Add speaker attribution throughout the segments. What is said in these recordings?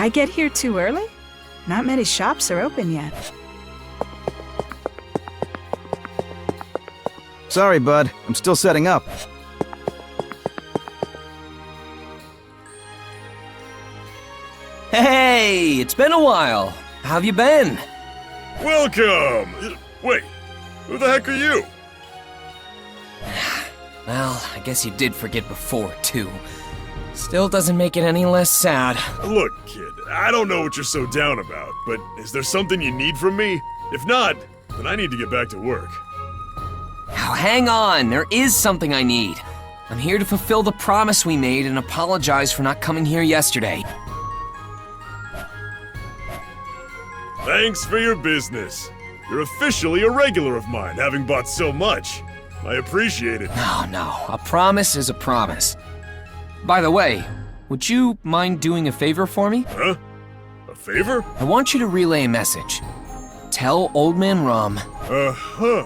Speaker 1: I get here too early? Not many shops are open yet.
Speaker 2: Sorry, bud. I'm still setting up.
Speaker 3: Hey, it's been a while. How have you been?
Speaker 4: Welcome! Wait, who the heck are you?
Speaker 3: Well, I guess you did forget before, too. Still doesn't make it any less sad.
Speaker 4: Look, kid, I don't know what you're so down about, but is there something you need from me? If not, then I need to get back to work.
Speaker 3: Now, hang on. There is something I need. I'm here to fulfill the promise we made and apologize for not coming here yesterday.
Speaker 4: Thanks for your business. You're officially a regular of mine, having bought so much. I appreciate it.
Speaker 3: No. A promise is a promise. By the way, would you mind doing a favor for me?
Speaker 4: Huh? A favor?
Speaker 3: I want you to relay a message. Tell Old Man Rum.
Speaker 4: Uh-huh.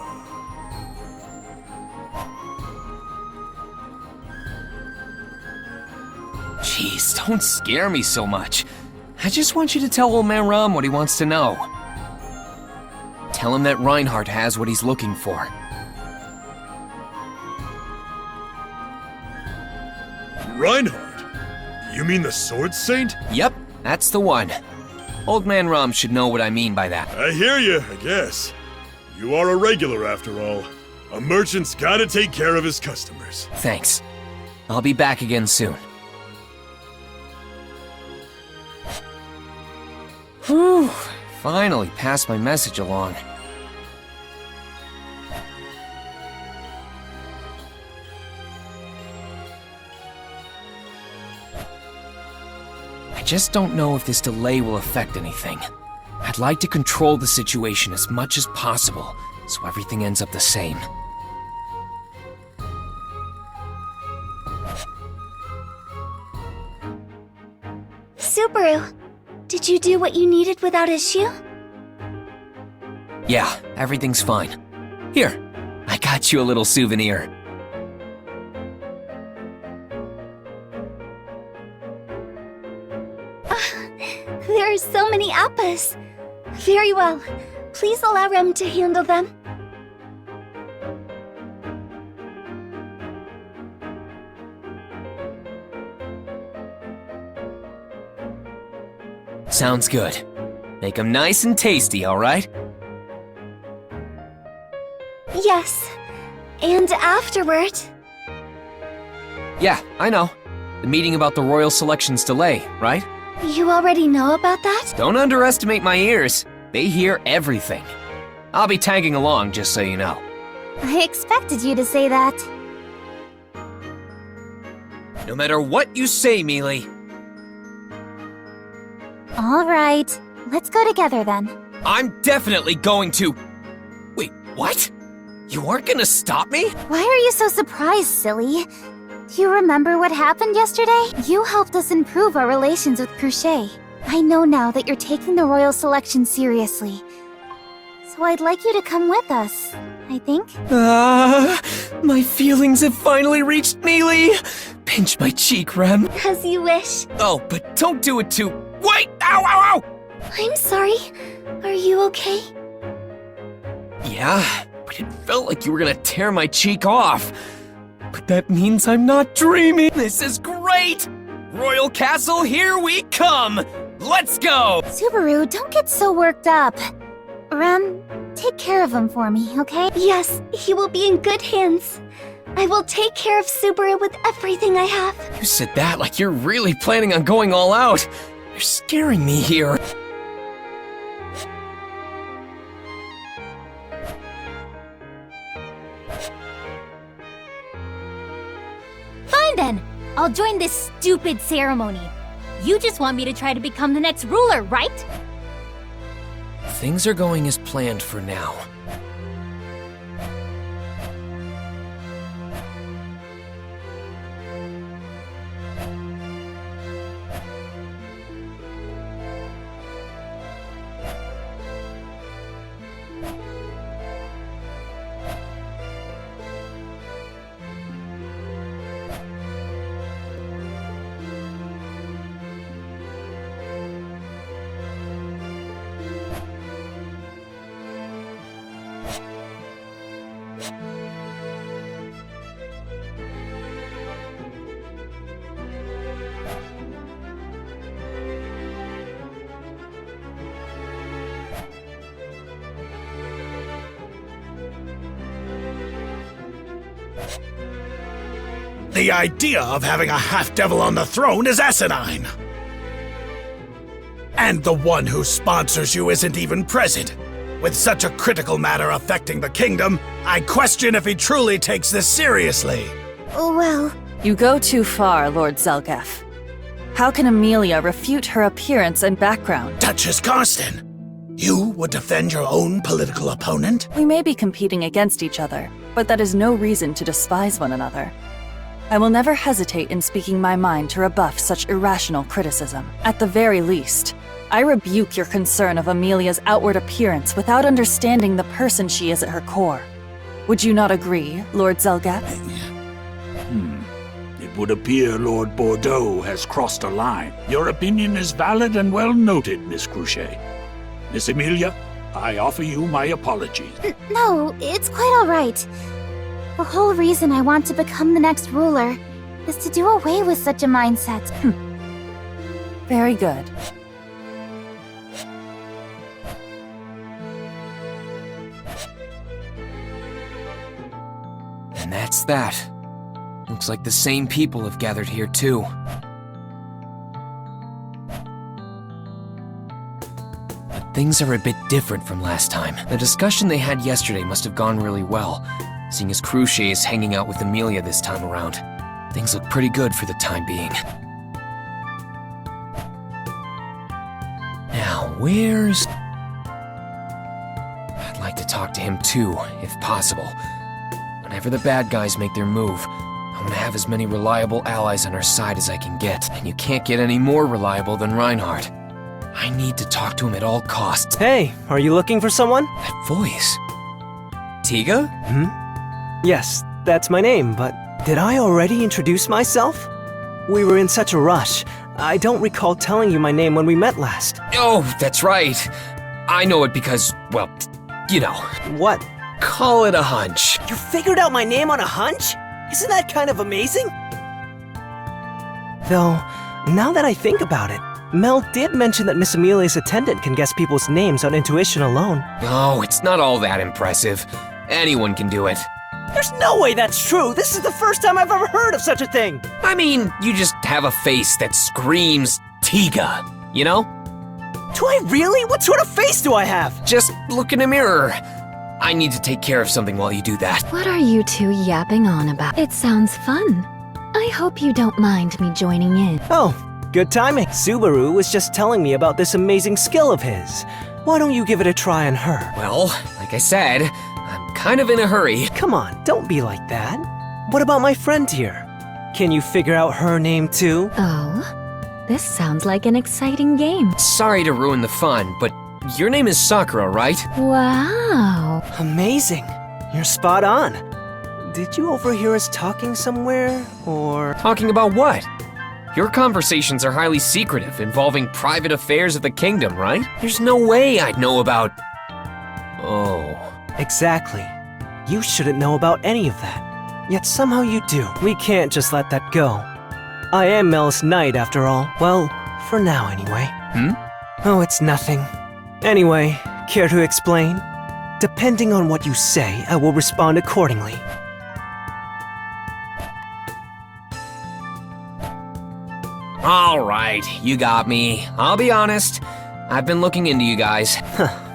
Speaker 3: Jeez, don't scare me so much. I just want you to tell Old Man Rum what he wants to know. Tell him that Reinhardt has what he's looking for.
Speaker 4: Reinhardt? You mean the Sword Saint?
Speaker 3: Yep, that's the one. Old Man Rum should know what I mean by that.
Speaker 4: I hear you, I guess. You are a regular after all. A merchant's gotta take care of his customers.
Speaker 3: Thanks. I'll be back again soon. Whew, finally passed my message along. I just don't know if this delay will affect anything. I'd like to control the situation as much as possible, so everything ends up the same.
Speaker 5: Subaru, did you do what you needed without issue?
Speaker 3: Yeah, everything's fine. Here, I got you a little souvenir.
Speaker 5: There are so many appas. Very well. Please allow Rem to handle them.
Speaker 3: Sounds good. Make them nice and tasty, all right?
Speaker 5: Yes. And afterward...
Speaker 3: Yeah, I know. The meeting about the Royal Selection's delay, right?
Speaker 5: You already know about that?
Speaker 3: Don't underestimate my ears. They hear everything. I'll be tagging along, just so you know.
Speaker 5: I expected you to say that.
Speaker 3: No matter what you say, Mealy.
Speaker 5: All right. Let's go together then.
Speaker 3: I'm definitely going to... Wait, what? You aren't gonna stop me?
Speaker 5: Why are you so surprised, silly? Do you remember what happened yesterday? You helped us improve our relations with Crusch. I know now that you're taking the Royal Selection seriously. So I'd like you to come with us, I think.
Speaker 3: My feelings have finally reached Mealy. Pinch my cheek, Rem.
Speaker 5: As you wish.
Speaker 3: Oh, but don't do it too... Wait! Ow, ow, ow!
Speaker 5: I'm sorry. Are you okay?
Speaker 3: Yeah, but it felt like you were gonna tear my cheek off. But that means I'm not dreaming. This is great! Royal Castle, here we come! Let's go!
Speaker 5: Subaru, don't get so worked up. Rem, take care of him for me, okay? Yes, he will be in good hands. I will take care of Subaru with everything I have.
Speaker 3: You said that like you're really planning on going all out. You're scaring me here.
Speaker 6: Fine then! I'll join this stupid ceremony. You just want me to try to become the next ruler, right?
Speaker 3: Things are going as planned for now.
Speaker 7: The idea of having a half-devil on the throne is asinine. And the one who sponsors you isn't even present. With such a critical matter affecting the kingdom, I question if he truly takes this seriously.
Speaker 5: Well,
Speaker 8: You go too far, Lord Zelgaf. How can Emilia refute her appearance and background?
Speaker 7: Duchess Karsten, you would defend your own political opponent?
Speaker 8: We may be competing against each other, but that is no reason to despise one another. I will never hesitate in speaking my mind to rebuff such irrational criticism. At the very least, I rebuke your concern of Emilia's outward appearance without understanding the person she is at her core. Would you not agree, Lord Zelgaf?
Speaker 9: It would appear Lord Bordeaux has crossed a line. Your opinion is valid and well noted, Miss Crusch. Miss Emilia, I offer you my apologies.
Speaker 5: No, it's quite alright. The whole reason I want to become the next ruler is to do away with such a mindset.
Speaker 8: Very good.
Speaker 3: And that's that. Looks like the same people have gathered here too. But things are a bit different from last time. The discussion they had yesterday must have gone really well, seeing as Crusch is hanging out with Emilia this time around. Things look pretty good for the time being. Now, where's... I'd like to talk to him too, if possible. Whenever the bad guys make their move, I want to have as many reliable allies on our side as I can get. And you can't get any more reliable than Reinhardt. I need to talk to him at all costs.
Speaker 10: Hey, are you looking for someone?
Speaker 3: That voice. Tiga?
Speaker 10: Yes, that's my name, but did I already introduce myself? We were in such a rush. I don't recall telling you my name when we met last.
Speaker 3: Oh, that's right. I know it because, well, you know.
Speaker 10: What?
Speaker 3: Call it a hunch.
Speaker 10: You figured out my name on a hunch? Isn't that kind of amazing? Though, now that I think about it, Mel did mention that Miss Emilia's attendant can guess people's names on intuition alone.
Speaker 3: No, it's not all that impressive. Anyone can do it.
Speaker 10: There's no way that's true! This is the first time I've ever heard of such a thing!
Speaker 3: I mean, you just have a face that screams Tiga, you know?
Speaker 10: Do I really? What sort of face do I have?
Speaker 3: Just look in a mirror. I need to take care of something while you do that.
Speaker 11: What are you two yapping on about? It sounds fun. I hope you don't mind me joining in.
Speaker 10: Oh, good timing. Subaru was just telling me about this amazing skill of his. Why don't you give it a try on her?
Speaker 3: Well, like I said, I'm kind of in a hurry.
Speaker 10: Come on, don't be like that. What about my friend here? Can you figure out her name too?
Speaker 11: Oh, this sounds like an exciting game.
Speaker 3: Sorry to ruin the fun, but your name is Sakura, right?
Speaker 11: Wow.
Speaker 10: Amazing. You're spot on. Did you overhear us talking somewhere, or...
Speaker 3: Talking about what? Your conversations are highly secretive, involving private affairs of the kingdom, right? There's no way I'd know about... Oh...
Speaker 10: Exactly. You shouldn't know about any of that. Yet somehow you do. We can't just let that go. I am Mel's knight, after all. Well, for now anyway. Oh, it's nothing. Anyway, care to explain? Depending on what you say, I will respond accordingly.
Speaker 3: All right, you got me. I'll be honest. I've been looking into you guys.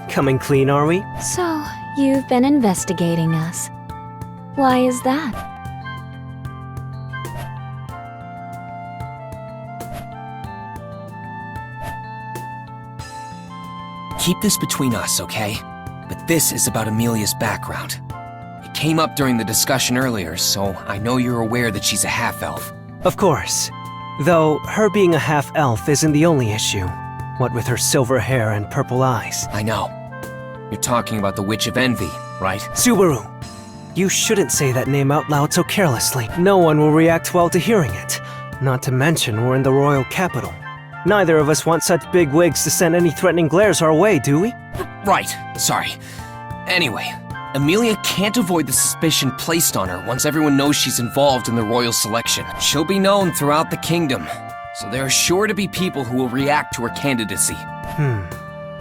Speaker 10: Coming clean, are we?
Speaker 11: So, you've been investigating us. Why is that?
Speaker 3: Keep this between us, okay? But this is about Emilia's background. It came up during the discussion earlier, so I know you're aware that she's a half-elf.
Speaker 10: Of course. Though, her being a half-elf isn't the only issue. What with her silver hair and purple eyes.
Speaker 3: I know. You're talking about the Witch of Envy, right?
Speaker 10: Subaru! You shouldn't say that name out loud so carelessly. No one will react well to hearing it. Not to mention, we're in the royal capital. Neither of us want such big wigs to send any threatening glares our way, do we?
Speaker 3: Right, sorry. Anyway, Emilia can't avoid the suspicion placed on her once everyone knows she's involved in the royal selection. She'll be known throughout the kingdom, so there are sure to be people who will react to her candidacy.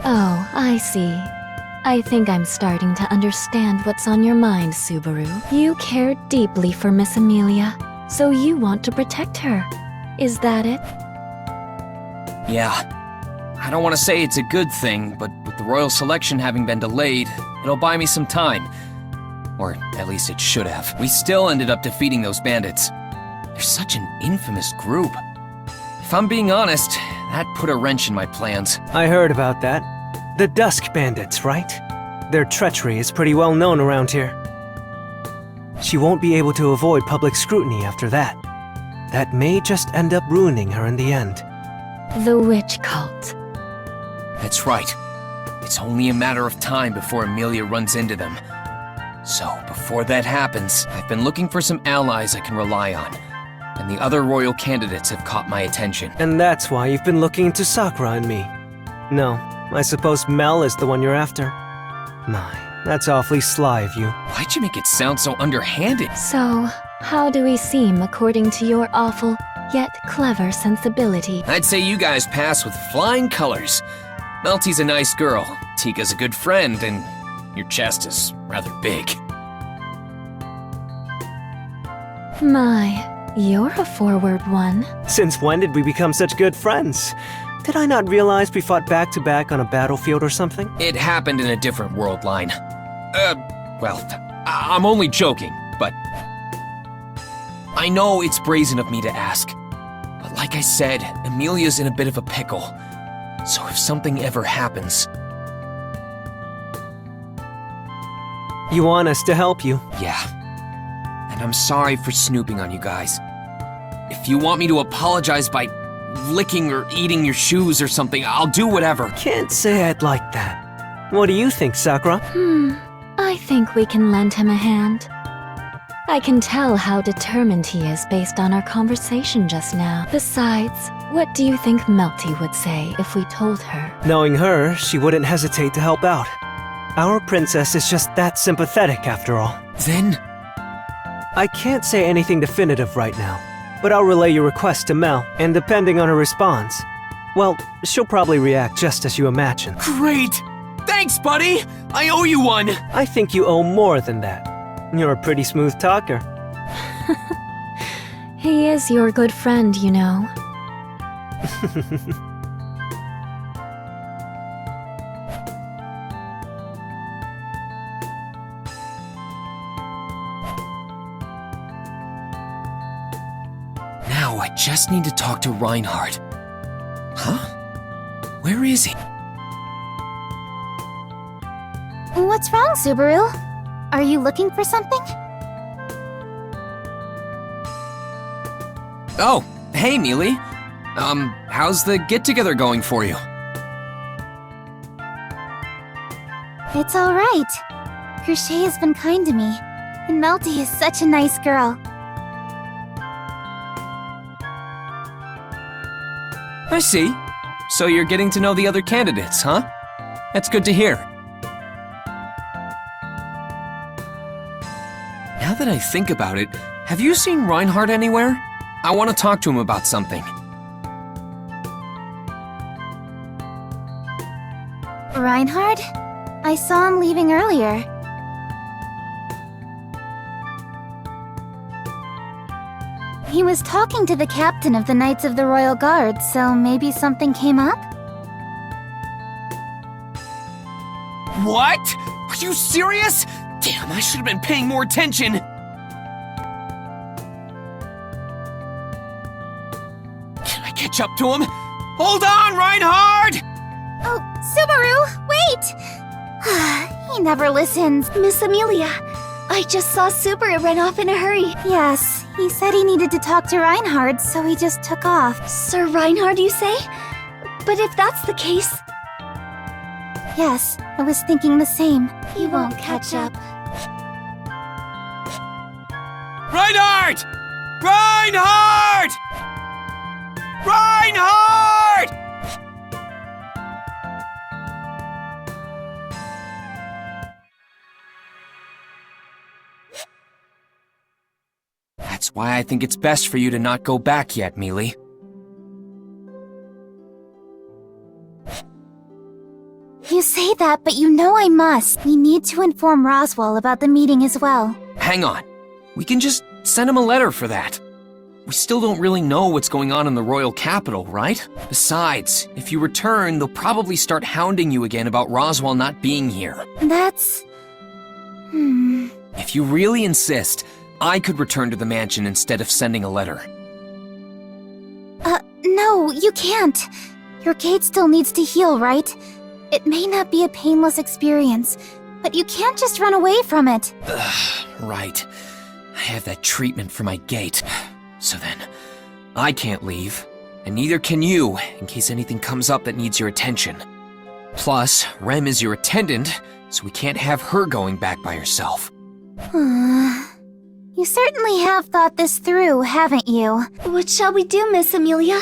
Speaker 11: Oh, I see. I think I'm starting to understand what's on your mind, Subaru. You care deeply for Miss Emilia, So you want to protect her. Is that it?
Speaker 3: Yeah. I don't want to say it's a good thing, but with the royal selection having been delayed, it'll buy me some time. Or at least it should have. We still ended up defeating those bandits. They're such an infamous group. If I'm being honest, that put a wrench in my plans.
Speaker 10: I heard about that. The Dusk Bandits, right? Their treachery is pretty well known around here. She won't be able to avoid public scrutiny after that. That may just end up ruining her in the end.
Speaker 11: The witch cult.
Speaker 3: That's right. It's only a matter of time before Emilia runs into them. So, before that happens, I've been looking for some allies I can rely on. And the other royal candidates have caught my attention.
Speaker 10: And that's why you've been looking into Sakura and me. No, I suppose Mel is the one you're after. My, that's awfully sly of you.
Speaker 3: Why'd you make it sound so underhanded?
Speaker 11: So, how do we seem according to your awful, yet clever sensibility?
Speaker 3: I'd say you guys pass with flying colors. Melty's a nice girl, Tika's a good friend, and your chest is rather big.
Speaker 11: My, you're a forward one.
Speaker 10: Since when did we become such good friends? Did I not realize we fought back-to-back on a battlefield or something?
Speaker 3: It happened in a different world line. Well, I'm only joking, but... I know it's brazen of me to ask, but like I said, Emilia's in a bit of a pickle. So if something ever happens...
Speaker 10: You want us to help you?
Speaker 3: Yeah. And I'm sorry for snooping on you guys. If you want me to apologize by licking or eating your shoes or something, I'll do whatever.
Speaker 10: Can't say I'd like that. What do you think, Sakura?
Speaker 11: I think we can lend him a hand. I can tell how determined he is based on our conversation just now. Besides, what do you think Melty would say if we told her?
Speaker 10: Knowing her, she wouldn't hesitate to help out. Our princess is just that sympathetic, after all.
Speaker 3: Then?
Speaker 10: I can't say anything definitive right now, but I'll relay your request to Mel, and depending on her response, well, she'll probably react just as you imagine.
Speaker 3: Great! Thanks, buddy! I owe you one!
Speaker 10: I think you owe more than that. You're a pretty smooth talker.
Speaker 11: He is your good friend, you know.
Speaker 3: Now I just need to talk to Reinhardt. Huh? Where is he?
Speaker 5: What's wrong, Subaru? Are you looking for something?
Speaker 3: Oh, hey, Mealy. How's the get-together going for you?
Speaker 5: It's alright. Crochet has been kind to me, and Melty is such a nice girl.
Speaker 3: I see. So you're getting to know the other candidates, huh? That's good to hear. Now that I think about it, have you seen Reinhardt anywhere? I want to talk to him about something.
Speaker 5: Reinhardt? I saw him leaving earlier. He was talking to the captain of the Knights of the Royal Guard, so maybe something came up?
Speaker 3: What? Are you serious? Damn, I should have been paying more attention. Can I catch up to him? Hold on, Reinhardt!
Speaker 5: Oh, Subaru, wait! He never listens.
Speaker 6: Miss Emilia, I just saw Subaru run off in a hurry.
Speaker 5: Yes, he said he needed to talk to Reinhardt, so he just took off.
Speaker 6: Sir Reinhardt, you say? But if that's the case...
Speaker 5: Yes, I was thinking the same.
Speaker 6: He won't catch up.
Speaker 3: Reinhardt! Reinhardt! Reinhardt! That's why I think it's best for you to not go back yet, Mealy.
Speaker 5: You say that, but you know I must. We need to inform Roswell about the meeting as well.
Speaker 3: Hang on. We can just send him a letter for that. we still don't really know what's going on in the royal capital, right? Besides, if you return, they'll probably start hounding you again about Roswaal not being here.
Speaker 5: That's...
Speaker 3: If you really insist, I could return to the mansion instead of sending a letter.
Speaker 5: No, you can't. Your gate still needs to heal, right? It may not be a painless experience, but you can't just run away from it.
Speaker 3: Right. I have that treatment for my gate. So then, I can't leave, and neither can you, in case anything comes up that needs your attention. Plus, Rem is your attendant, so we can't have her going back by herself.
Speaker 5: You certainly have thought this through, haven't you?
Speaker 6: What shall we do, Miss Emilia?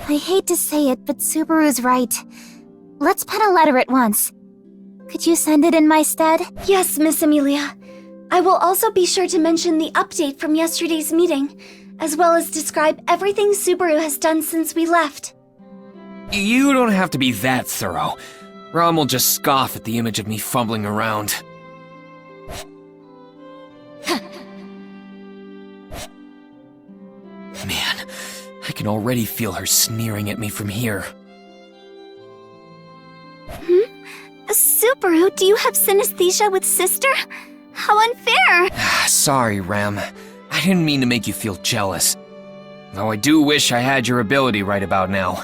Speaker 5: I hate to say it, but Subaru's right. Let's pen a letter at once. Could you send it in my stead?
Speaker 6: Yes, Miss Emilia. I will also be sure to mention the update from yesterday's meeting, as well as describe everything Subaru has done since we left.
Speaker 3: You don't have to be that thorough. Rom will just scoff at the image of me fumbling around. Man, I can already feel her sneering at me from here.
Speaker 6: Subaru, do you have synesthesia with sister? How unfair!
Speaker 3: Sorry, Rem. I didn't mean to make you feel jealous. Though I do wish I had your ability right about now.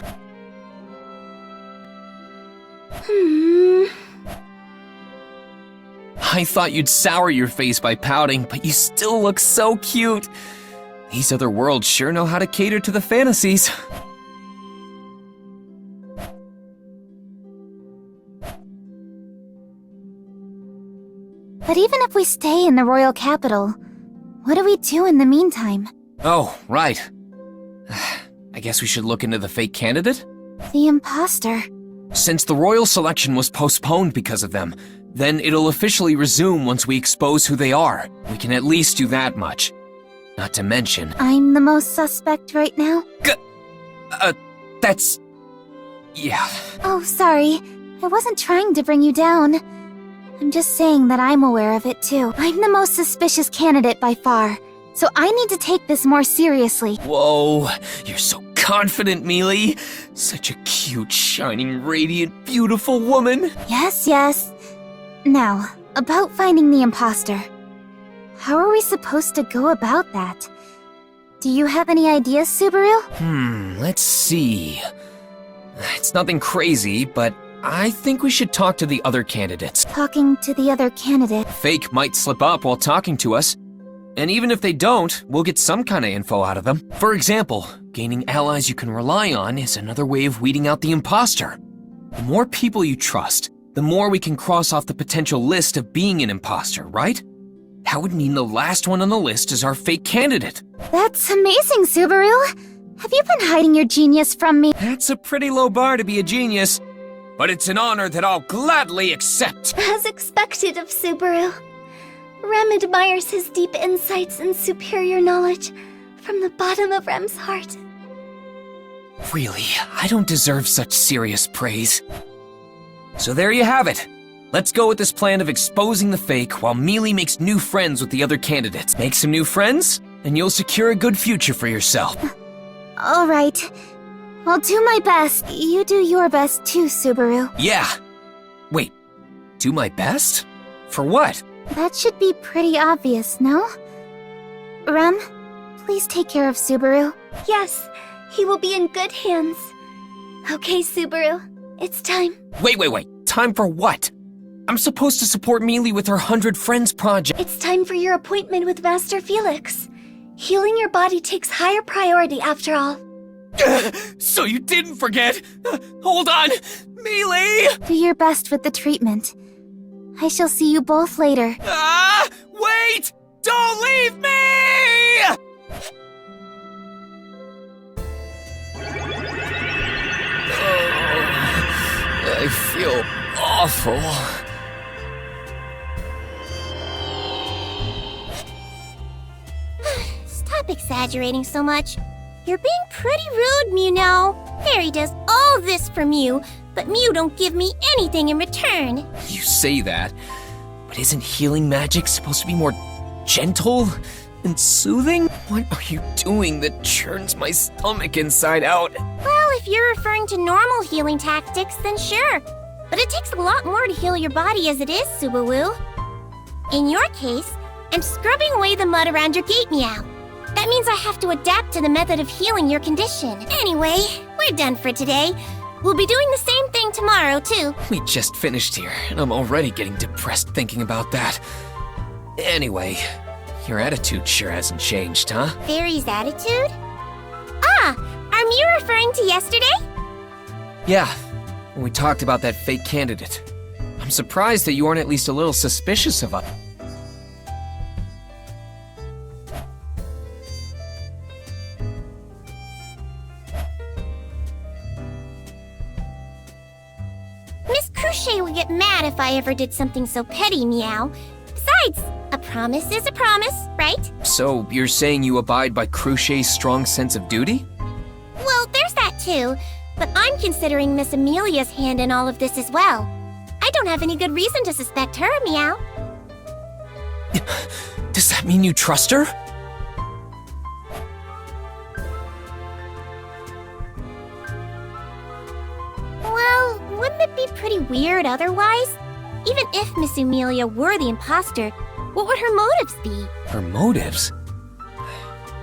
Speaker 3: I thought you'd sour your face by pouting, but you still look so cute. These other worlds sure know how to cater to the fantasies.
Speaker 5: But even if we stay in the royal capital, what do we do in the meantime?
Speaker 3: Oh, right. I guess we should look into the fake candidate?
Speaker 5: The imposter.
Speaker 3: Since the royal selection was postponed because of them, then it'll officially resume once we expose who they are. We can at least do that much. Not to mention...
Speaker 5: I'm the most suspect right now?
Speaker 3: That's... yeah.
Speaker 5: Oh, sorry. I wasn't trying to bring you down. I'm just saying that I'm aware of it too. I'm the most suspicious candidate by far, so I need to take this more seriously.
Speaker 3: Whoa, you're so confident, Mealy. Such a cute, shining, radiant, beautiful woman.
Speaker 5: Yes, yes. Now, about finding the imposter. How are we supposed to go about that? Do you have any ideas, Subaru?
Speaker 3: Let's see. It's nothing crazy, but I think we should talk to the other candidates.
Speaker 5: Talking to the other candidate.
Speaker 3: Fake might slip up while talking to us. And even if they don't, we'll get some kind of info out of them. For example, gaining allies you can rely on is another way of weeding out the imposter. The more people you trust, the more we can cross off the potential list of being an imposter, right? That would mean the last one on the list is our fake candidate.
Speaker 5: That's amazing, Subaru! Have you been hiding your genius from me?
Speaker 3: That's a pretty low bar to be a genius. But it's an honor that I'll gladly accept.
Speaker 6: As expected of Subaru. Rem admires his deep insights and superior knowledge from the bottom of Rem's heart.
Speaker 3: Really, I don't deserve such serious praise. So there you have it. Let's go with this plan of exposing the fake while Mealy makes new friends with the other candidates. Make some new friends, and you'll secure a good future for yourself.
Speaker 5: All right. I'll do my best. You do your best too, Subaru.
Speaker 3: Yeah. Wait, do my best? For what?
Speaker 5: That should be pretty obvious, no? Rem, please take care of Subaru.
Speaker 6: Yes, he will be in good hands. Okay, Subaru, it's time.
Speaker 3: Wait. Time for what? I'm supposed to support Mealy with her 100 Friends project.
Speaker 6: It's time for your appointment with Master Felix. Healing your body takes higher priority after all.
Speaker 3: So you didn't forget! Hold on! Mealy!
Speaker 5: Do your best with the treatment. I shall see you both later.
Speaker 3: Wait! Don't leave me! I feel awful.
Speaker 12: Stop exaggerating so much. You're being pretty rude, Mew now. Harry does all this for Mew, but Mew don't give me anything in return.
Speaker 3: You say that, but isn't healing magic supposed to be more gentle? and soothing? What are you doing that churns my stomach inside out?
Speaker 12: Well, if you're referring to normal healing tactics, then sure. But it takes a lot more to heal your body as it is, Subaru. In your case, I'm scrubbing away the mud around your gate, Meow. That means I have to adapt to the method of healing your condition. Anyway, we're done for today. We'll be doing the same thing tomorrow, too.
Speaker 3: We just finished here, and I'm already getting depressed thinking about that. Anyway, your attitude sure hasn't changed, huh?
Speaker 12: Fairy's attitude? Ah, are you referring to yesterday?
Speaker 3: Yeah, when we talked about that fake candidate. I'm surprised that you aren't at least a little suspicious of us.
Speaker 12: Miss Crusch would get mad if I ever did something so petty, Meow. Besides, a promise is a promise, right?
Speaker 3: So, you're saying you abide by Crusch's strong sense of duty?
Speaker 12: Well, there's that too. But I'm considering Miss Emilia's hand in all of this as well. I don't have any good reason to suspect her, Meow.
Speaker 3: Does that mean you trust her?
Speaker 12: Well, wouldn't it be pretty weird otherwise? Even if Miss Emilia were the imposter, what would her motives be?
Speaker 3: Her motives?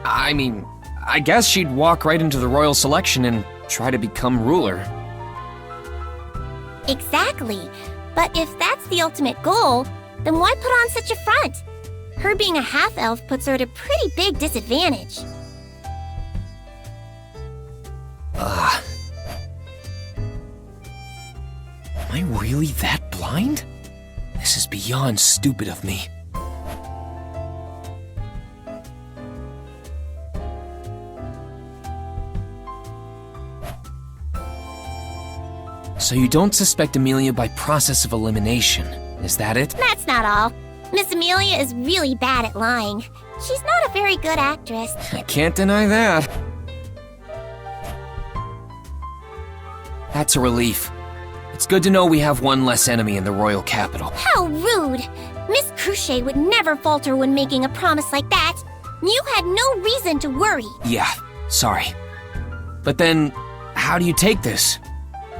Speaker 3: I mean, I guess she'd walk right into the royal selection and try to become ruler.
Speaker 12: Exactly. But if that's the ultimate goal, then why put on such a front? Her being a half-elf puts her at a pretty big disadvantage.
Speaker 3: Ugh. Am I really that blind? This is beyond stupid of me. So you don't suspect Emilia by process of elimination, is that it?
Speaker 12: That's not all. Miss Emilia is really bad at lying. She's not a very good actress.
Speaker 3: I can't deny that. That's a relief. It's good to know we have one less enemy in the royal capital.
Speaker 12: How rude! Miss Crusch would never falter when making a promise like that. You had no reason to worry.
Speaker 3: Yeah, sorry. But then, how do you take this?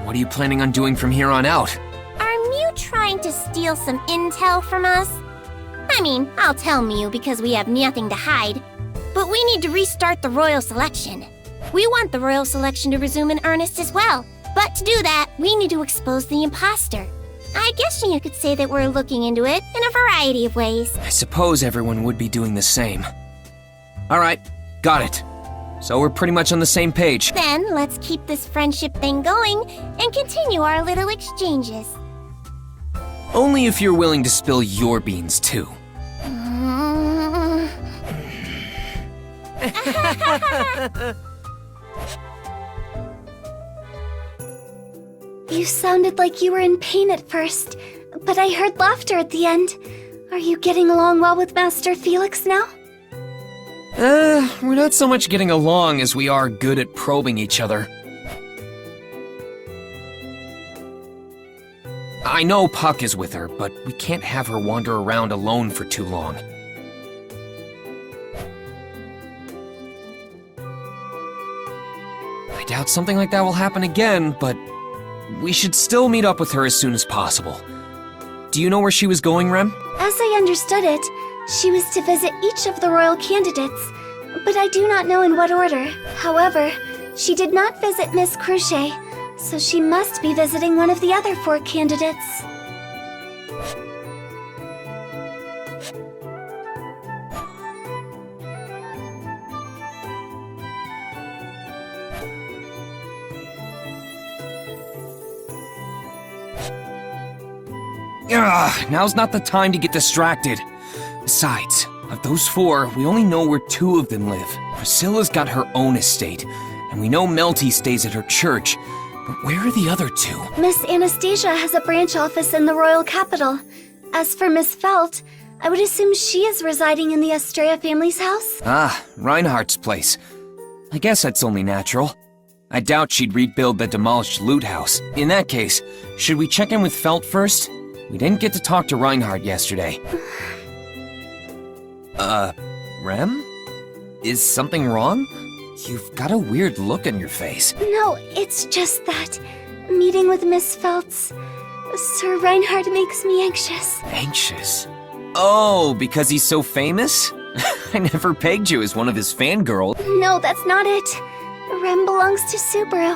Speaker 3: What are you planning on doing from here on out?
Speaker 12: Are Mew trying to steal some intel from us? I mean, I'll tell Mew because we have nothing to hide. But we need to restart the royal selection. We want the royal selection to resume in earnest as well. But to do that, we need to expose the imposter. I guess you could say that we're looking into it in a variety of ways.
Speaker 3: I suppose everyone would be doing the same. Alright, got it. So we're pretty much on the same page.
Speaker 12: Then let's keep this friendship thing going and continue our little exchanges.
Speaker 3: Only if you're willing to spill your beans too.
Speaker 6: You sounded like you were in pain at first, but I heard laughter at the end. Are you getting along well with Master Felix now?
Speaker 3: We're not so much getting along as we are good at probing each other. I know Puck is with her, but we can't have her wander around alone for too long. I doubt something like that will happen again, but we should still meet up with her as soon as possible. Do you know where she was going, Rem?
Speaker 6: As I understood it, she was to visit each of the royal candidates, but I do not know in what order. However, she did not visit Miss Crusch, so she must be visiting one of the other 4 candidates.
Speaker 3: Ugh, now's not the time to get distracted. Besides, of those 4, we only know where 2 of them live. Priscilla's got her own estate, and we know Melty stays at her church. But where are the other 2?
Speaker 6: Miss Anastasia has a branch office in the royal capital. As for Miss Felt, I would assume she is residing in the Estrella family's house?
Speaker 3: Ah, Reinhardt's place. I guess that's only natural. I doubt she'd rebuild the demolished loot house. In that case, should we check in with Felt first? We didn't get to talk to Reinhardt yesterday. Rem? Is something wrong? You've got a weird look on your face.
Speaker 6: No, it's just that meeting with Miss Feltz, Sir Reinhardt makes me anxious.
Speaker 3: Anxious? Oh, because he's so famous? I never pegged you as one of his fangirls.
Speaker 6: No, that's not it. Rem belongs to Subaru,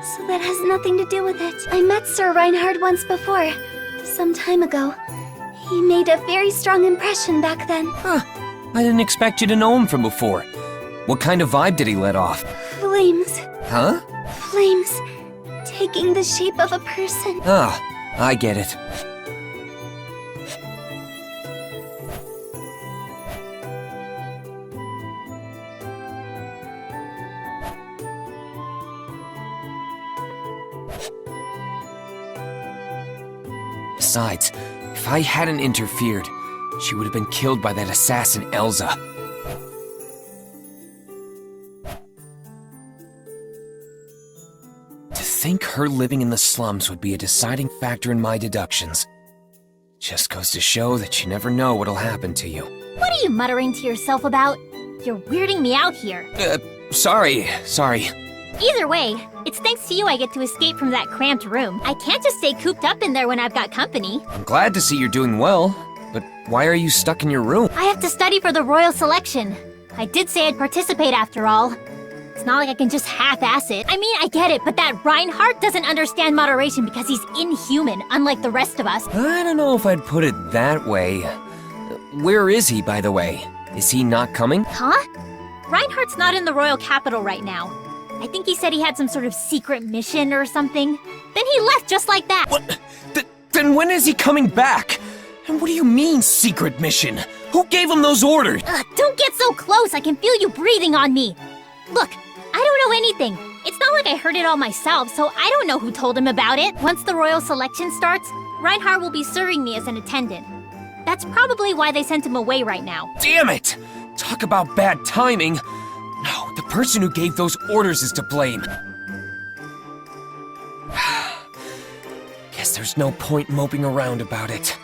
Speaker 6: so that has nothing to do with it. I met Sir Reinhardt once before, some time ago. He made a very strong impression back then.
Speaker 3: Huh. I didn't expect you to know him from before. What kind of vibe did he let off?
Speaker 6: Flames.
Speaker 3: Huh?
Speaker 6: Flames, taking the shape of a person.
Speaker 3: Ah, I get it. Besides, if I hadn't interfered, she would have been killed by that assassin Elsa. To think her living in the slums would be a deciding factor in my deductions. Just goes to show that you never know what'll happen to you.
Speaker 12: What are you muttering to yourself about? You're weirding me out here.
Speaker 3: Sorry.
Speaker 12: Either way, it's thanks to you I get to escape from that cramped room. I can't just stay cooped up in there when I've got company.
Speaker 3: I'm glad to see you're doing well, but why are you stuck in your room?
Speaker 12: I have to study for the royal selection. I did say I'd participate after all. It's not like I can just half-ass it. I mean, I get it, but that Reinhardt doesn't understand moderation because he's inhuman, unlike the rest of us.
Speaker 3: I don't know if I'd put it that way. Where is he, by the way? Is he not coming?
Speaker 12: Huh? Reinhardt's not in the royal capital right now. I think he said he had some sort of secret mission or something. Then he left just like that.
Speaker 3: What? Then when is he coming back? And what do you mean, secret mission? Who gave him those orders?
Speaker 12: Don't get so close. I can feel you breathing on me. Look, I don't know anything. It's not like I heard it all myself, so I don't know who told him about it. Once the royal selection starts, Reinhardt will be serving me as an attendant. That's probably why they sent him away right now.
Speaker 3: Damn it! Talk about bad timing. No, the person who gave those orders is to blame. Guess there's no point moping around about it.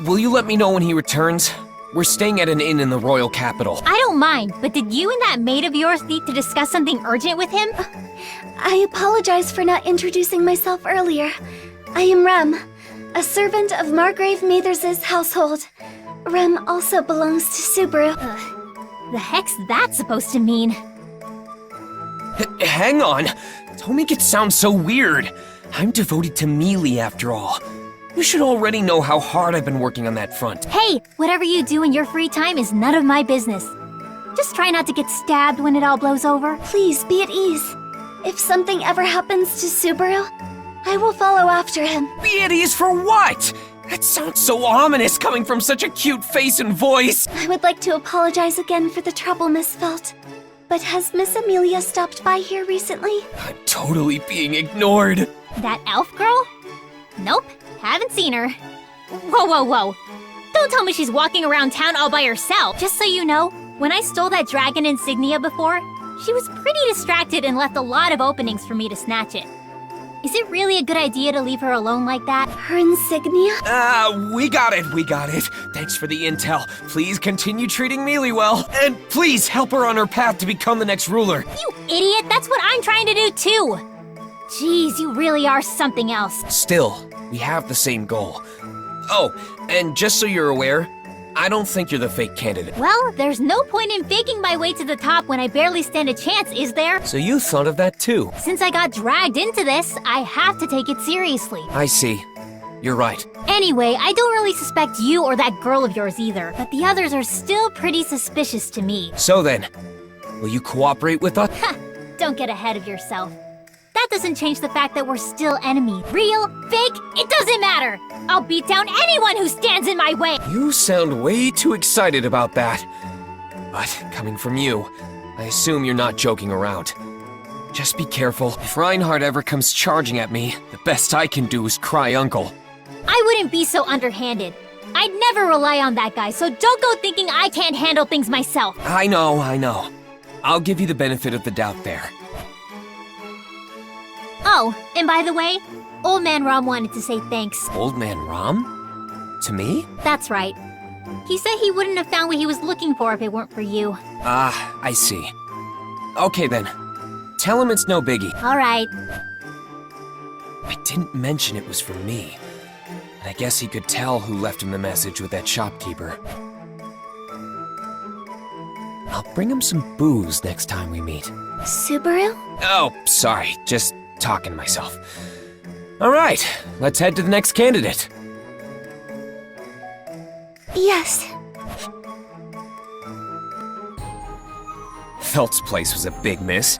Speaker 3: Will you let me know when he returns? We're staying at an inn in the royal capital.
Speaker 12: I don't mind, but did you and that maid of yours need to discuss something urgent with him?
Speaker 6: I apologize for not introducing myself earlier. I am Rem, a servant of Margrave Mathers's household. Rem also belongs to Subaru.
Speaker 12: The heck's that supposed to mean?
Speaker 3: Hang on! Don't make it sound so weird. I'm devoted to Mealy after all. You should already know how hard I've been working on that front.
Speaker 12: Hey, whatever you do in your free time is none of my business. Just try not to get stabbed when it all blows over.
Speaker 6: Please be at ease. If something ever happens to Subaru, I will follow after him.
Speaker 3: Be at ease for what? That sounds so ominous coming from such a cute face and voice.
Speaker 6: I would like to apologize again for the trouble Miss Felt. But has Miss Emilia stopped by here recently?
Speaker 3: I'm totally being ignored.
Speaker 12: That elf girl? Nope, haven't seen her. Whoa. Don't tell me she's walking around town all by herself. Just so you know, when I stole that dragon insignia before, she was pretty distracted and left a lot of openings for me to snatch it. Is it really a good idea to leave her alone like that?
Speaker 6: Her insignia?
Speaker 3: We got it. Thanks for the intel. Please continue treating Mealy well. And please help her on her path to become the next ruler.
Speaker 12: You idiot, that's what I'm trying to do too. Jeez, you really are something else.
Speaker 3: Still, we have the same goal. Oh, and just so you're aware, I don't think you're the fake candidate.
Speaker 12: Well, there's no point in faking my way to the top when I barely stand a chance, is there?
Speaker 3: So you thought of that too?
Speaker 12: Since I got dragged into this, I have to take it seriously.
Speaker 3: I see. You're right.
Speaker 12: Anyway, I don't really suspect you or that girl of yours either, but the others are still pretty suspicious to me.
Speaker 3: So then, will you cooperate with us?
Speaker 12: Ha! Don't get ahead of yourself. That doesn't change the fact that we're still enemies. Real, fake, it doesn't matter. I'll beat down anyone who stands in my way.
Speaker 3: You sound way too excited about that. But coming from you, I assume you're not joking around. Just be careful. If Reinhardt ever comes charging at me, the best I can do is cry uncle.
Speaker 12: I wouldn't be so underhanded. I'd never rely on that guy, so don't go thinking I can't handle things myself.
Speaker 3: I know. I'll give you the benefit of the doubt there.
Speaker 12: Oh, and by the way, Old Man Rom wanted to say thanks.
Speaker 3: Old Man Rom? To me?
Speaker 12: That's right.
Speaker 13: He said he wouldn't have found what he was looking for if it weren't for you.
Speaker 3: Ah, I see. Okay then. Tell him it's no biggie.
Speaker 13: Alright.
Speaker 3: I didn't mention it was for me. And I guess he could tell who left him the message with that shopkeeper. I'll bring him some booze next time we meet.
Speaker 6: Subaru?
Speaker 3: Oh, sorry. Just talking to myself. Alright, let's head to the next candidate.
Speaker 6: Yes.
Speaker 3: Felt's place was a big miss.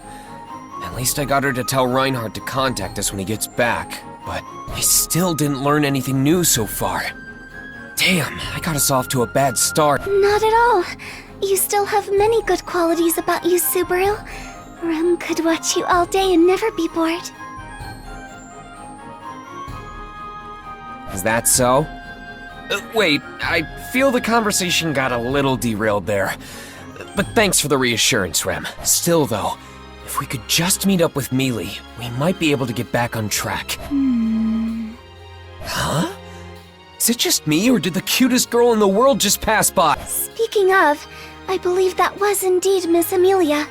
Speaker 3: At least I got her to tell Reinhardt to contact us when he gets back, but I still didn't learn anything new so far. Damn, I got us off to a bad start.
Speaker 6: Not at all. You still have many good qualities about you, Subaru. Rem could watch you all day and never be bored.
Speaker 3: Is that so? Wait, I feel the conversation got a little derailed there. But thanks for the reassurance, Rem. Still though, if we could just meet up with Mealy, we might be able to get back on track. Huh? Is it just me, or did the cutest girl in the world just pass by?
Speaker 6: Speaking of, I believe that was indeed Miss Emilia.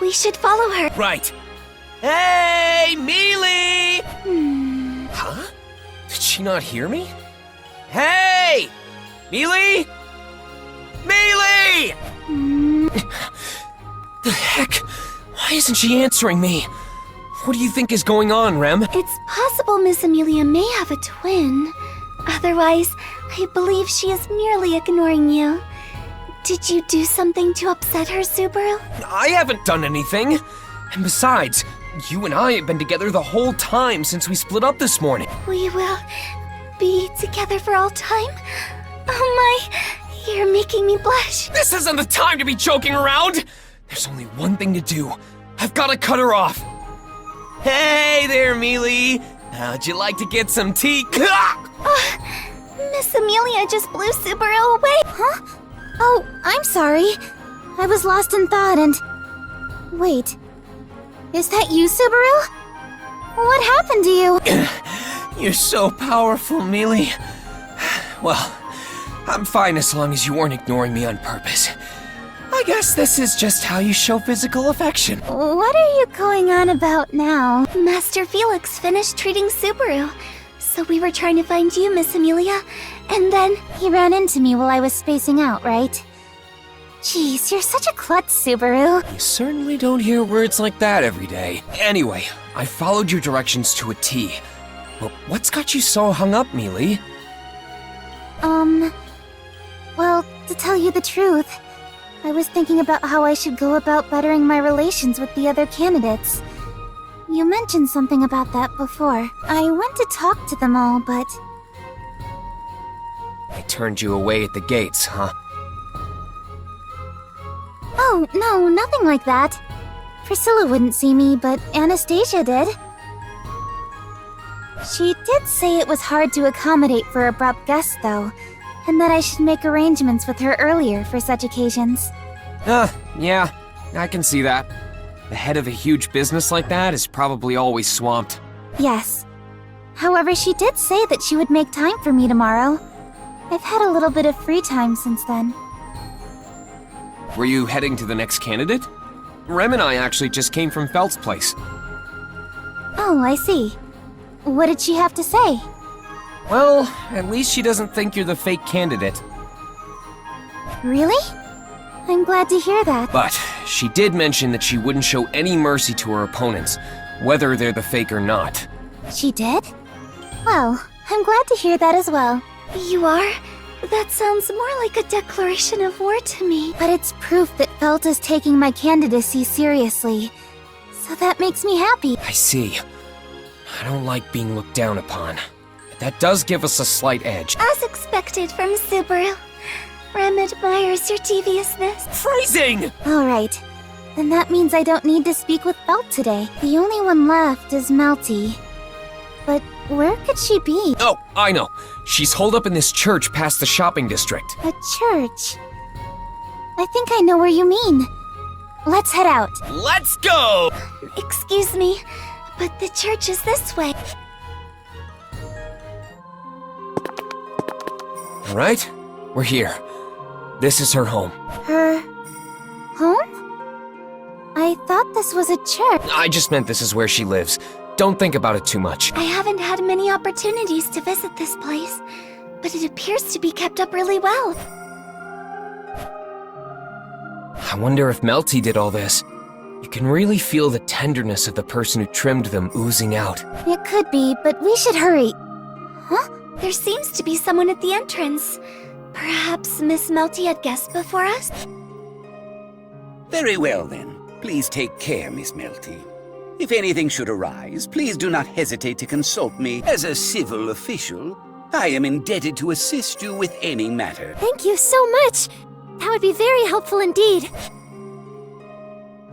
Speaker 6: We should follow her.
Speaker 3: Right. Hey, Mealy! Huh? Did she not hear me? Hey! Mealy? Mealy! The heck? Why isn't she answering me? What do you think is going on, Rem?
Speaker 6: It's possible Miss Emilia may have a twin. Otherwise, I believe she is merely ignoring you. Did you do something to upset her, Subaru?
Speaker 3: I haven't done anything. And besides, you and I have been together the whole time since we split up this morning.
Speaker 6: We will be together for all time? Oh my, you're making me blush.
Speaker 3: This isn't the time to be joking around! There's only one thing to do. I've got to cut her off. Hey there, Mealy. How'd you like to get some tea?
Speaker 6: Miss Emilia just blew Subaru away.
Speaker 5: Huh? Oh, I'm sorry. I was lost in thought and... Wait. Is that you, Subaru? What happened to you?
Speaker 3: You're so powerful, Mealy. Well, I'm fine as long as you weren't ignoring me on purpose. I guess this is just how you show physical affection.
Speaker 5: What are you going on about now?
Speaker 6: Master Felix finished treating Subaru. So we were trying to find you, Miss Emilia, and then...
Speaker 5: He ran into me while I was spacing out, right? Jeez, you're such a klutz, Subaru.
Speaker 3: You certainly don't hear words like that every day. Anyway, I followed your directions to a T. But what's got you so hung up, Mealy?
Speaker 5: Well, to tell you the truth, I was thinking about how I should go about bettering my relations with the other candidates. You mentioned something about that before. I went to talk to them all, but...
Speaker 3: I turned you away at the gates, huh?
Speaker 5: Oh, no, nothing like that. Priscilla wouldn't see me, but Anastasia did. She did say it was hard to accommodate for abrupt guests, though, and that I should make arrangements with her earlier for such occasions.
Speaker 3: Yeah, I can see that. The head of a huge business like that is probably always swamped.
Speaker 5: Yes. However, she did say that she would make time for me tomorrow. I've had a little bit of free time since then.
Speaker 3: Were you heading to the next candidate? Rem and I actually just came from Felt's place.
Speaker 5: Oh, I see. What did she have to say?
Speaker 3: Well, at least she doesn't think you're the fake candidate.
Speaker 5: Really? I'm glad to hear that.
Speaker 3: But she did mention that she wouldn't show any mercy to her opponents, whether they're the fake or not.
Speaker 5: She did? Well, I'm glad to hear that as well.
Speaker 6: You are? That sounds more like a declaration of war to me.
Speaker 5: But it's proof that Felt is taking my candidacy seriously. So that makes me happy.
Speaker 3: I see. I don't like being looked down upon. But that does give us a slight edge.
Speaker 6: As expected from Subaru. Rem admires your deviousness.
Speaker 3: Phrasing!
Speaker 5: Alright. Then that means I don't need to speak with Felt today. The only one left is Melty. But where could she be?
Speaker 3: Oh, I know. She's holed up in this church past the shopping district.
Speaker 5: A church? I think I know where you mean. Let's head out.
Speaker 3: Let's go!
Speaker 6: Excuse me, but the church is this way.
Speaker 3: Alright, We're here. This is her home.
Speaker 5: Her... home? I thought this was a church.
Speaker 3: I just meant this is where she lives. Don't think about it too much.
Speaker 6: I haven't had many opportunities to visit this place, but it appears to be kept up really well.
Speaker 3: I wonder if Melty did all this. You can really feel the tenderness of the person who trimmed them oozing out.
Speaker 5: It could be, but we should hurry. Huh?
Speaker 6: There seems to be someone at the entrance. Perhaps Miss Melty had guests before us?
Speaker 14: Very well, then. Please take care, Miss Melty. If anything should arise, please do not hesitate to consult me. As a civil official, I am indebted to assist you with any matter.
Speaker 6: Thank you so much! That would be very helpful indeed.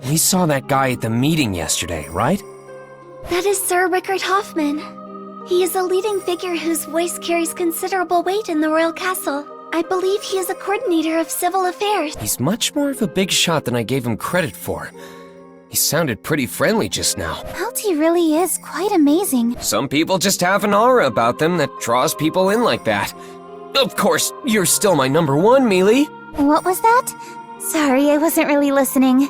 Speaker 3: We saw that guy at the meeting yesterday, right?
Speaker 6: That is Sir Rickard Hoffman. He is a leading figure whose voice carries considerable weight in the royal castle. I believe he is a coordinator of civil affairs.
Speaker 3: He's much more of a big shot than I gave him credit for. He sounded pretty friendly just now.
Speaker 5: Melty really is quite amazing.
Speaker 3: Some people just have an aura about them that draws people in like that. Of course, you're still my number one, Mealy.
Speaker 5: What was that? Sorry, I wasn't really listening.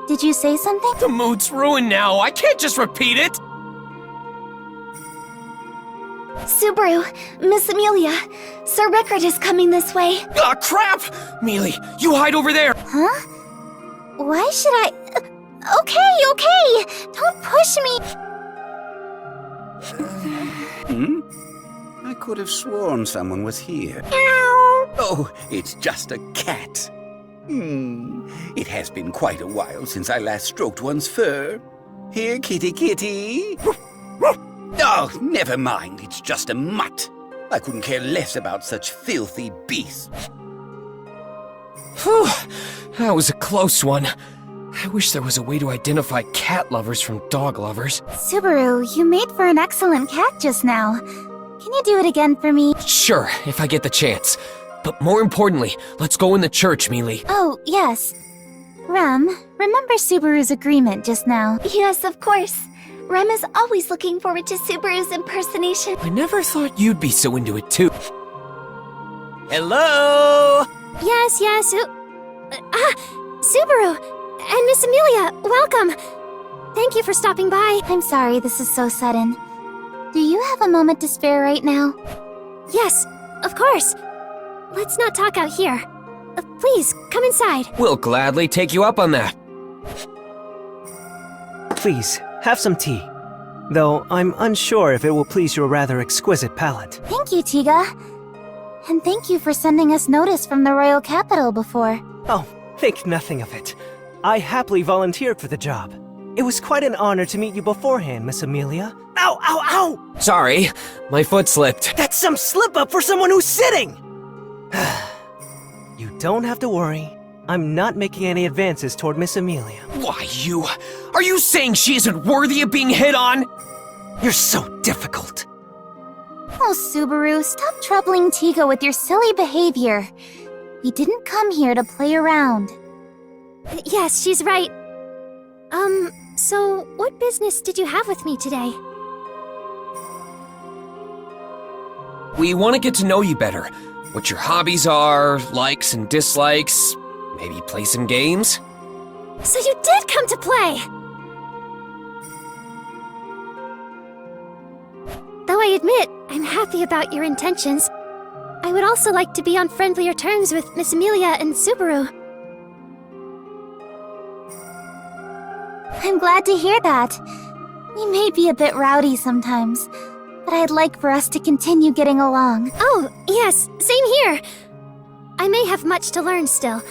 Speaker 5: Did you say something?
Speaker 3: The mood's ruined now. I can't just repeat it.
Speaker 6: Subaru, Miss Emilia, Sir Rickard is coming this way.
Speaker 3: Ah, crap! Mealy, you hide over there.
Speaker 5: Huh? Why should I... Okay! Don't push me!
Speaker 14: I could have sworn someone was here. Oh, it's just a cat. It has been quite a while since I last stroked one's fur. Here, kitty kitty. Oh, never mind, it's just a mutt. I couldn't care less about such filthy beasts.
Speaker 3: Whew, that was a close one. I wish there was a way to identify cat lovers from dog lovers.
Speaker 5: Subaru, you made for an excellent cat just now. Can you do it again for me?
Speaker 3: Sure, if I get the chance. But more importantly, let's go in the church, Mealy.
Speaker 5: Oh, yes. Rem, remember Subaru's agreement just now?
Speaker 6: Yes, of course. Rem is always looking forward to Subaru's impersonation.
Speaker 3: I never thought you'd be so into it, too.
Speaker 14: Hello?
Speaker 6: Yes. Subaru and Miss Emilia, welcome. Thank you for stopping by.
Speaker 5: I'm sorry this is so sudden. Do you have a moment to spare right now?
Speaker 6: Yes, of course. Let's not talk out here. Please, come inside.
Speaker 3: We'll gladly take you up on that.
Speaker 10: Please, have some tea. Though I'm unsure if it will please your rather exquisite palate.
Speaker 5: Thank you, Tiga. And thank you for sending us notice from the royal capital before.
Speaker 10: Oh, think nothing of it. I happily volunteered for the job. It was quite an honor to meet you beforehand, Miss Emilia. Ow!
Speaker 3: Sorry, my foot slipped.
Speaker 10: That's some slip-up for someone who's sitting! You don't have to worry. I'm not making any advances toward Miss Emilia.
Speaker 3: Why, you... Are you saying she isn't worthy of being hit on?
Speaker 10: You're so difficult.
Speaker 5: Oh, Subaru, stop troubling Tiga with your silly behavior. We didn't come here to play around.
Speaker 6: Yes, she's right. So what business did you have with me today?
Speaker 3: We want to get to know you better. What your hobbies are, likes and dislikes. Maybe play some games?
Speaker 6: So you did come to play! Though I admit, I'm happy about your intentions. I would also like to be on friendlier terms with Miss Emilia and Subaru.
Speaker 5: I'm glad to hear that. We may be a bit rowdy sometimes, but I'd like for us to continue getting along.
Speaker 6: Oh, yes, same here. I may have much to learn still,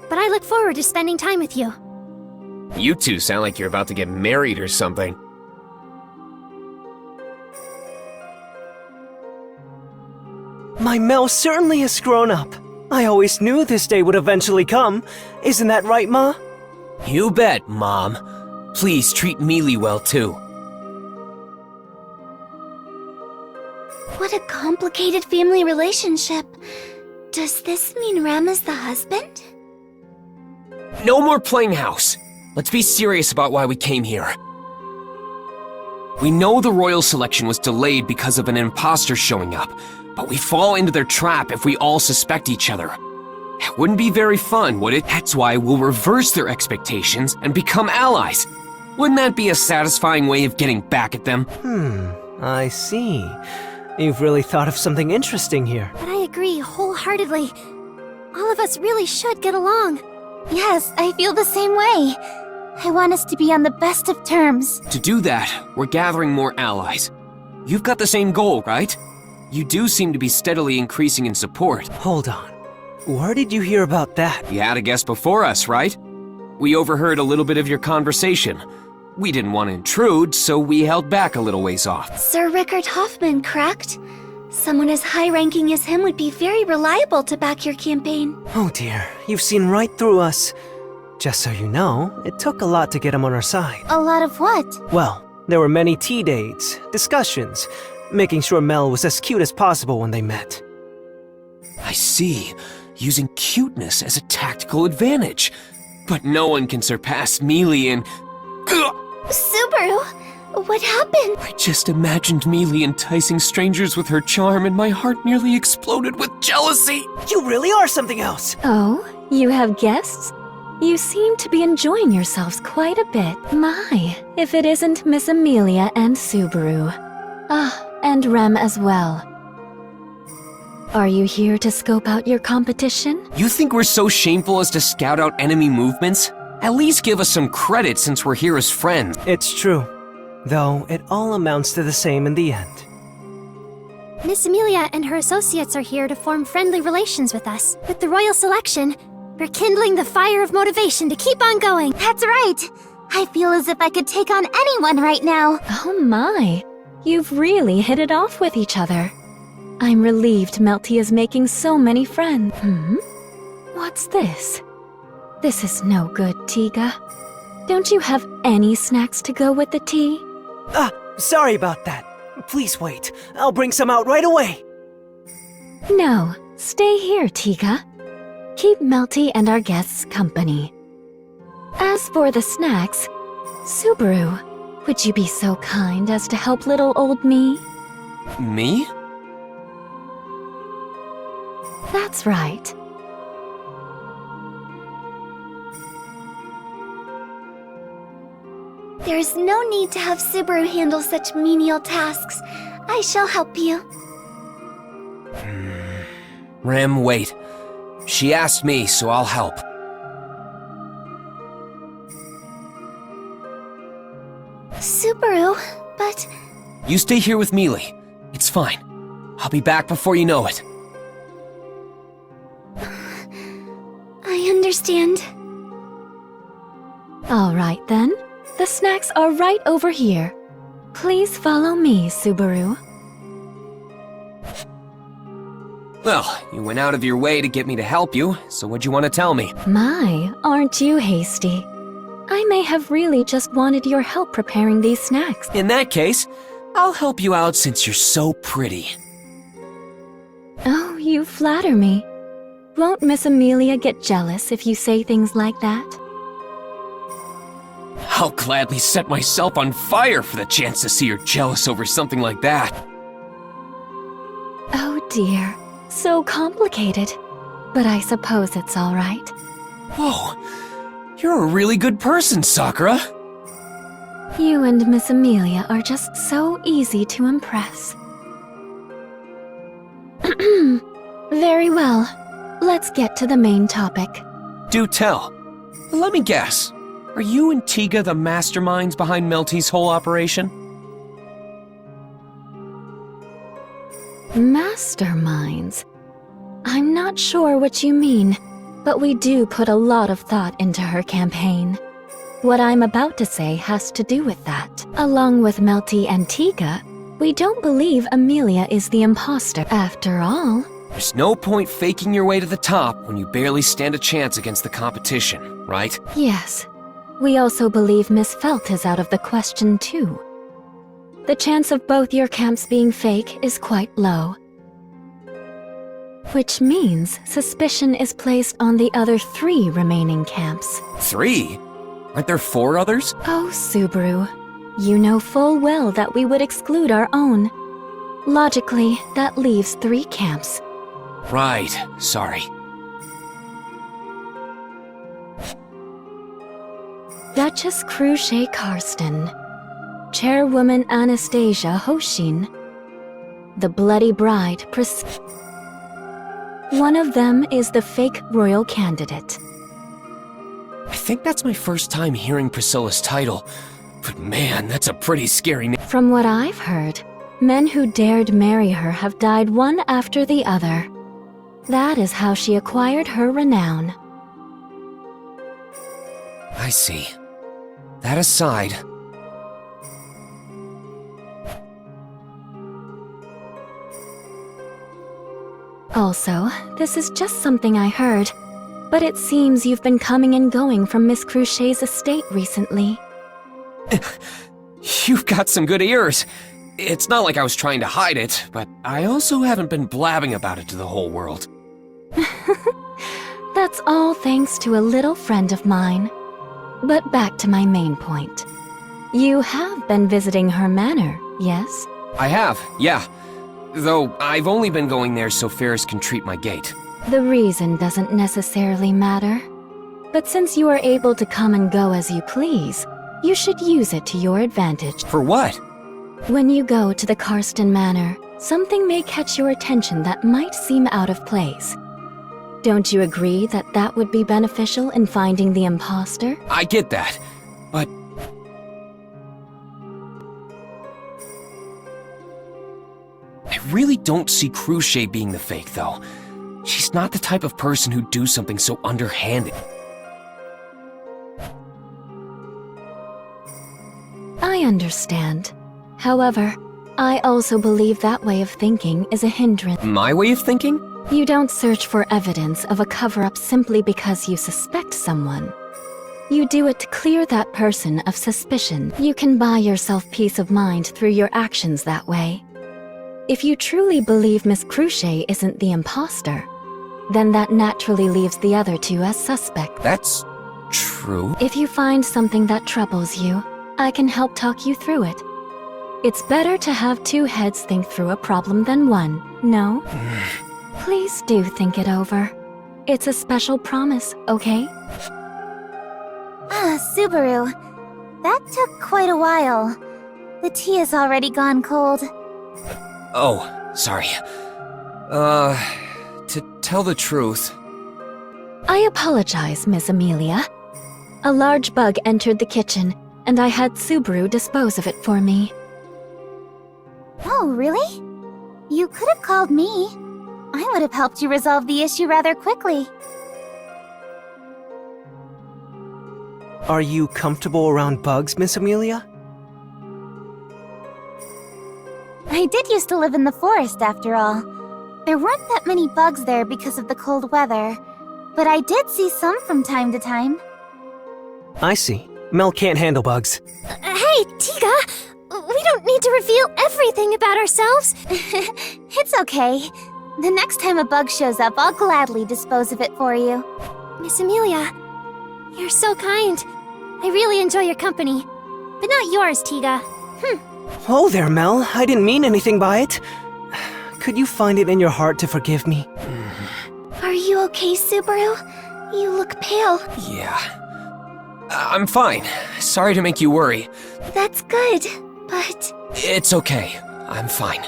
Speaker 6: but I look forward to spending time with you.
Speaker 3: You two sound like you're about to get married or something.
Speaker 10: My Mel certainly has grown up. I always knew this day would eventually come. Isn't that right, Ma?
Speaker 3: You bet, Mom. Please treat Mealy well, too.
Speaker 6: What a complicated family relationship. Does this mean Rem is the husband?
Speaker 3: No more playing house. Let's be serious about why we came here. We know the royal selection was delayed because of an imposter showing up, but we fall into their trap if we all suspect each other. It wouldn't be very fun, would it? That's why we'll reverse their expectations and become allies. Wouldn't that be a satisfying way of getting back at them?
Speaker 10: I see. You've really thought of something interesting here.
Speaker 6: But I agree wholeheartedly. All of us really should get along.
Speaker 5: Yes, I feel the same way. I want us to be on the best of terms.
Speaker 3: To do that, we're gathering more allies. You've got the same goal, right? You do seem to be steadily increasing in support.
Speaker 10: Hold on. Where did you hear about that?
Speaker 3: You had a guest before us, right? We overheard a little bit of your conversation. We didn't want to intrude, so we held back a little ways off.
Speaker 6: Sir Rickard Hoffman, correct? Someone as high-ranking as him would be very reliable to back your campaign.
Speaker 10: Oh dear, you've seen right through us. Just so you know, it took a lot to get him on our side.
Speaker 5: A lot of what?
Speaker 10: Well, there were many tea dates, discussions, making sure Mel was as cute as possible when they met.
Speaker 3: I see. Using cuteness as a tactical advantage. But no one can surpass Mealy in...
Speaker 6: Subaru, what happened?
Speaker 3: I just imagined Mealy enticing strangers with her charm and my heart nearly exploded with jealousy.
Speaker 10: You really are something else!
Speaker 11: Oh, you have guests? You seem to be enjoying yourselves quite a bit. My, if it isn't Miss Emilia and Subaru. Ah, and Rem as well. Are you here to scope out your competition?
Speaker 3: You think we're so shameful as to scout out enemy movements? At least give us some credit since we're here as friends.
Speaker 10: It's true. Though it all amounts to the same in the end.
Speaker 6: Miss Emilia and her associates are here to form friendly relations with us. With the royal selection, we're kindling the fire of motivation to keep on going.
Speaker 5: That's right! I feel as if I could take on anyone right now.
Speaker 11: Oh my, you've really hit it off with each other. I'm relieved Melty is making so many friends. What's this? This is no good, Tiga. Don't you have any snacks to go with the tea?
Speaker 10: Sorry about that. Please wait. I'll bring some out right away.
Speaker 11: No, stay here, Tiga. Keep Melty and our guests company. As for the snacks, Subaru, would you be so kind as to help little old me?
Speaker 3: Me?
Speaker 11: That's right.
Speaker 6: There's no need to have Subaru handle such menial tasks. I shall help you.
Speaker 3: Rem, wait. She asked me, so I'll help.
Speaker 6: Subaru, but...
Speaker 3: You stay here with Mealy. It's fine. I'll be back before you know it.
Speaker 6: I understand.
Speaker 11: All right then. The snacks are right over here. Please follow me, Subaru.
Speaker 3: Well, you went out of your way to get me to help you, so what'd you want to tell me?
Speaker 11: My, aren't you hasty? I may have really just wanted your help preparing these snacks.
Speaker 3: In that case, I'll help you out since you're so pretty.
Speaker 11: Oh, you flatter me. Won't Miss Emilia get jealous if you say things like that?
Speaker 3: I'll gladly set myself on fire for the chance to see her jealous over something like that.
Speaker 11: Oh dear, so complicated. But I suppose it's all right.
Speaker 3: Whoa, you're a really good person, Sakura.
Speaker 11: You and Miss Emilia are just so easy to impress. Very well. Let's get to the main topic.
Speaker 3: Do tell. Let me guess. Are you and Tiga the masterminds behind Melty's whole operation?
Speaker 11: Masterminds? I'm not sure what you mean, but we do put a lot of thought into her campaign. What I'm about to say has to do with that. Along with Melty and Tiga, we don't believe Emilia is the imposter. After all,
Speaker 3: there's no point faking your way to the top when you barely stand a chance against the competition, right?
Speaker 11: Yes. We also believe Miss Felt is out of the question, too. The chance of both your camps being fake is quite low. Which means suspicion is placed on the other 3 remaining camps.
Speaker 3: 3? Aren't there 4 others?
Speaker 11: Oh, Subaru. You know full well that we would exclude our own. Logically, that leaves 3 camps.
Speaker 3: Right, sorry.
Speaker 11: Duchess Crusch Karsten, Chairwoman Anastasia Hoshin, the Bloody Bride One of them is the fake royal candidate.
Speaker 3: I think that's my first time hearing Priscilla's title, but man, that's a pretty scary name.
Speaker 11: From what I've heard, men who dared marry her have died one after the other. That is how she acquired her renown.
Speaker 3: I see. That aside...
Speaker 11: Also, this is just something I heard, but it seems you've been coming and going from Miss Crusch's estate recently.
Speaker 3: You've got some good ears. It's not like I was trying to hide it, but I also haven't been blabbing about it to the whole world.
Speaker 11: That's all thanks to a little friend of mine. But back to my main point. You have been visiting her manor, yes?
Speaker 3: I have, yeah. Though I've only been going there so Ferris can treat my gate.
Speaker 11: The reason doesn't necessarily matter. But since you are able to come and go as you please, you should use it to your advantage.
Speaker 3: For what?
Speaker 11: When you go to the Karsten Manor, something may catch your attention that might seem out of place. Don't you agree that that would be beneficial in finding the imposter?
Speaker 3: I get that, but... I really don't see Crusch being the fake, though. She's not the type of person who'd do something so underhanded.
Speaker 11: I understand. However, I also believe that way of thinking is a hindrance.
Speaker 3: My way of thinking?
Speaker 11: You don't search for evidence of a cover-up simply because you suspect someone. You do it to clear that person of suspicion. You can buy yourself peace of mind through your actions that way. If you truly believe Miss Crusch isn't the imposter, then that naturally leaves the other 2 as suspect.
Speaker 3: That's true.
Speaker 11: If you find something that troubles you, I can help talk you through it. It's better to have 2 heads think through a problem than 1, no? Please do think it over. It's a special promise, okay?
Speaker 5: Subaru. That took quite a while. The tea has already gone cold.
Speaker 3: Oh, sorry. To tell the truth...
Speaker 11: I apologize, Miss Emilia. A large bug entered the kitchen, and I had Subaru dispose of it for me.
Speaker 5: Oh, really? You could have called me. I would have helped you resolve the issue rather quickly.
Speaker 10: Are you comfortable around bugs, Miss Emilia?
Speaker 5: I did used to live in the forest, after all. There weren't that many bugs there because of the cold weather, but I did see some from time to time.
Speaker 10: I see. Mel can't handle bugs.
Speaker 6: Hey, Tiga! We don't need to reveal everything about ourselves.
Speaker 5: It's okay. The next time a bug shows up, I'll gladly dispose of it for you.
Speaker 6: Miss Emilia, you're so kind. I really enjoy your company. But not yours, Tiga.
Speaker 10: Oh there, Mel. I didn't mean anything by it. Could you find it in your heart to forgive me?
Speaker 6: Are you okay, Subaru? You look pale.
Speaker 3: Yeah. I'm fine. Sorry to make you worry.
Speaker 6: That's good, but...
Speaker 3: It's okay. I'm fine.